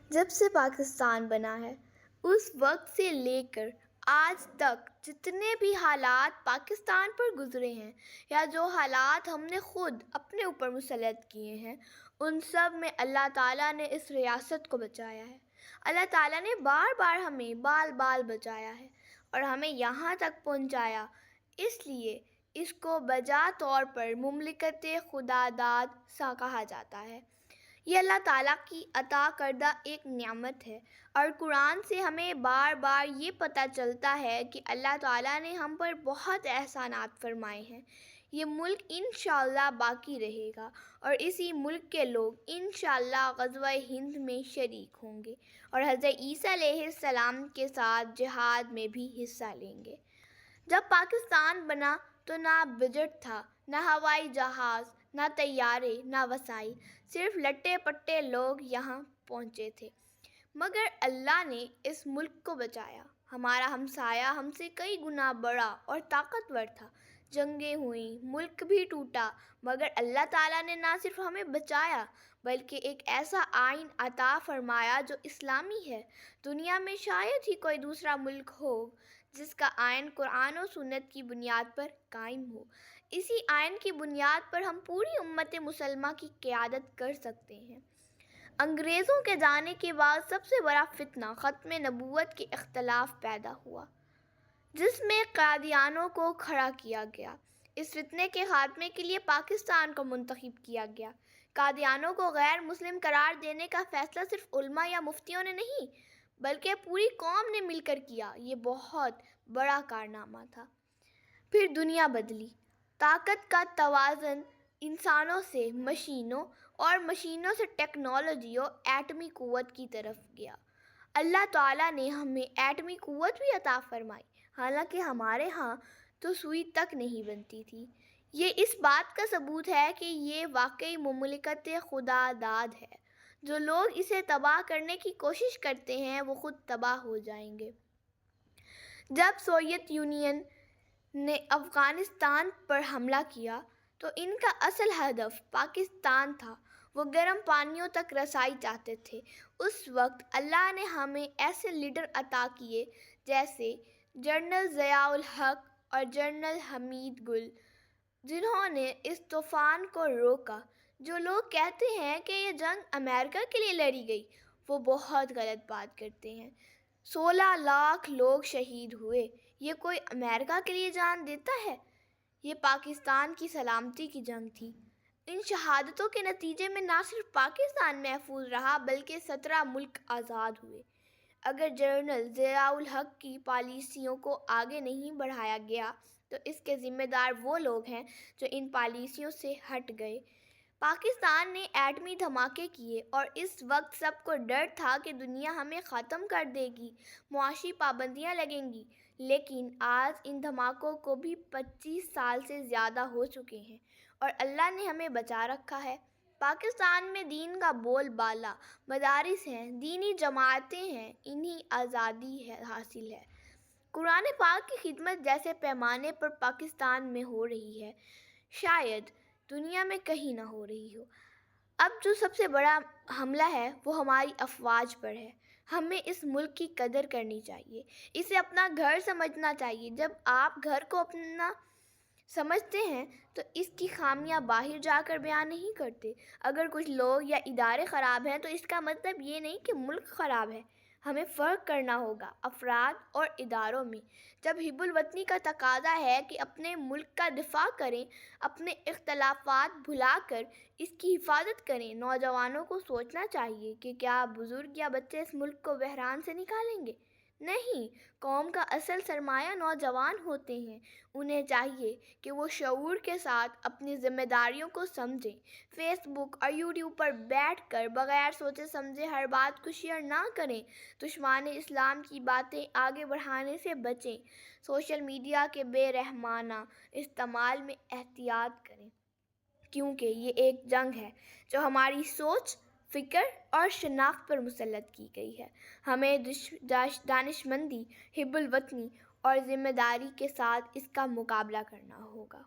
جب سے پاکستان بنا ہے اس وقت سے لے کر آج تک جتنے بھی حالات پاکستان پر گزرے ہیں یا جو حالات ہم نے خود اپنے اوپر مسلط کیے ہیں، ان سب میں اللہ تعالیٰ نے اس ریاست کو بچایا ہے۔ اللہ تعالیٰ نے بار بار ہمیں بال بال بچایا ہے اور ہمیں یہاں تک پہنچایا، اس لیے اس کو بجا طور پر مملکت خدا داد سا کہا جاتا ہے۔ یہ اللہ تعالیٰ کی عطا کردہ ایک نعمت ہے، اور قرآن سے ہمیں بار بار یہ پتہ چلتا ہے کہ اللہ تعالیٰ نے ہم پر بہت احسانات فرمائے ہیں۔ یہ ملک انشاءاللہ باقی رہے گا اور اسی ملک کے لوگ انشاءاللہ غزوہ ہند میں شریک ہوں گے اور حضرت عیسیٰ علیہ السلام کے ساتھ جہاد میں بھی حصہ لیں گے۔ جب پاکستان بنا تو نہ بجٹ تھا، نہ ہوائی جہاز، نہ طیارے، نہ وسائل، صرف لٹے پٹے لوگ یہاں پہنچے تھے۔ مگر اللہ نے اس ملک کو بچایا۔ ہمارا ہمسایہ ہم سے کئی گنا بڑا اور طاقتور تھا، جنگیں ہوئیں، ملک بھی ٹوٹا، مگر اللہ تعالیٰ نے نہ صرف ہمیں بچایا بلکہ ایک ایسا آئین عطا فرمایا جو اسلامی ہے۔ دنیا میں شاید ہی کوئی دوسرا ملک ہو جس کا آئین قرآن و سنت کی بنیاد پر قائم ہو۔ اسی آئین کی بنیاد پر ہم پوری امت مسلمہ کی قیادت کر سکتے ہیں۔ انگریزوں کے جانے کے بعد سب سے بڑا فتنہ ختم نبوت کے اختلاف پیدا ہوا، جس میں قادیانیوں کو کھڑا کیا گیا۔ اس فتنے کے خاتمے کے لیے پاکستان کو منتخب کیا گیا۔ قادیانیوں کو غیر مسلم قرار دینے کا فیصلہ صرف علماء یا مفتیوں نے نہیں بلکہ پوری قوم نے مل کر کیا۔ یہ بہت بڑا کارنامہ تھا۔ پھر دنیا بدلی، طاقت کا توازن انسانوں سے مشینوں اور مشینوں سے ٹیکنالوجی اور ایٹمی قوت کی طرف گیا۔ اللہ تعالیٰ نے ہمیں ایٹمی قوت بھی عطا فرمائی، حالانکہ ہمارے ہاں تو سوئی تک نہیں بنتی تھی۔ یہ اس بات کا ثبوت ہے کہ یہ واقعی مملکت خدا داد ہے۔ جو لوگ اسے تباہ کرنے کی کوشش کرتے ہیں وہ خود تباہ ہو جائیں گے۔ جب سوویت یونین نے افغانستان پر حملہ کیا تو ان کا اصل ہدف پاکستان تھا۔ وہ گرم پانیوں تک رسائی چاہتے تھے۔ اس وقت اللہ نے ہمیں ایسے لیڈر عطا کیے جیسے جنرل ضیاء الحق اور جنرل حمید گل، جنہوں نے اس طوفان کو روکا۔ جو لوگ کہتے ہیں کہ یہ جنگ امریکہ کے لیے لڑی گئی، وہ بہت غلط بات کرتے ہیں۔ 16 لاکھ لوگ شہید ہوئے۔ یہ کوئی امریکہ کے لیے جان دیتا ہے؟ یہ پاکستان کی سلامتی کی جنگ تھی۔ ان شہادتوں کے نتیجے میں نہ صرف پاکستان محفوظ رہا بلکہ 17 ملک آزاد ہوئے۔ اگر جنرل ضیاء الحق کی پالیسیوں کو آگے نہیں بڑھایا گیا تو اس کے ذمہ دار وہ لوگ ہیں جو ان پالیسیوں سے ہٹ گئے۔ پاکستان نے ایٹمی دھماکے کیے اور اس وقت سب کو ڈر تھا کہ دنیا ہمیں ختم کر دے گی، معاشی پابندیاں لگیں گی۔ لیکن آج ان دھماکوں کو بھی 25 سال سے زیادہ ہو چکے ہیں اور اللہ نے ہمیں بچا رکھا ہے۔ پاکستان میں دین کا بول بالا، مدارس ہیں، دینی جماعتیں ہیں، انہیں آزادی حاصل ہے۔ قرآن پاک کی خدمت جیسے پیمانے پر پاکستان میں ہو رہی ہے شاید دنیا میں کہیں نہ ہو رہی ہو۔ اب جو سب سے بڑا حملہ ہے وہ ہماری افواج پر ہے۔ ہمیں اس ملک کی قدر کرنی چاہیے، اسے اپنا گھر سمجھنا چاہیے۔ جب آپ گھر کو اپنا سمجھتے ہیں تو اس کی خامیاں باہر جا کر بیان نہیں کرتے۔ اگر کچھ لوگ یا ادارے خراب ہیں تو اس کا مطلب یہ نہیں کہ ملک خراب ہے۔ ہمیں فرق کرنا ہوگا افراد اور اداروں میں۔ جب حب الوطنی کا تقاضا ہے کہ اپنے ملک کا دفاع کریں، اپنے اختلافات بھلا کر اس کی حفاظت کریں، نوجوانوں کو سوچنا چاہیے کہ کیا بزرگ یا بچے اس ملک کو بحران سے نکالیں گے؟ نہیں، قوم کا اصل سرمایہ نوجوان ہوتے ہیں۔ انہیں چاہیے کہ وہ شعور کے ساتھ اپنی ذمہ داریوں کو سمجھیں۔ فیس بک اور یوٹیوب پر بیٹھ کر بغیر سوچے سمجھے ہر بات کو شیئر نہ کریں۔ دشمن اسلام کی باتیں آگے بڑھانے سے بچیں۔ سوشل میڈیا کے بے رحمانہ استعمال میں احتیاط کریں، کیونکہ یہ ایک جنگ ہے جو ہماری سوچ، فکر اور شناخت پر مسلط کی گئی ہے۔ ہمیں دانشمندی، حب الوطنی اور ذمہ داری کے ساتھ اس کا مقابلہ کرنا ہوگا۔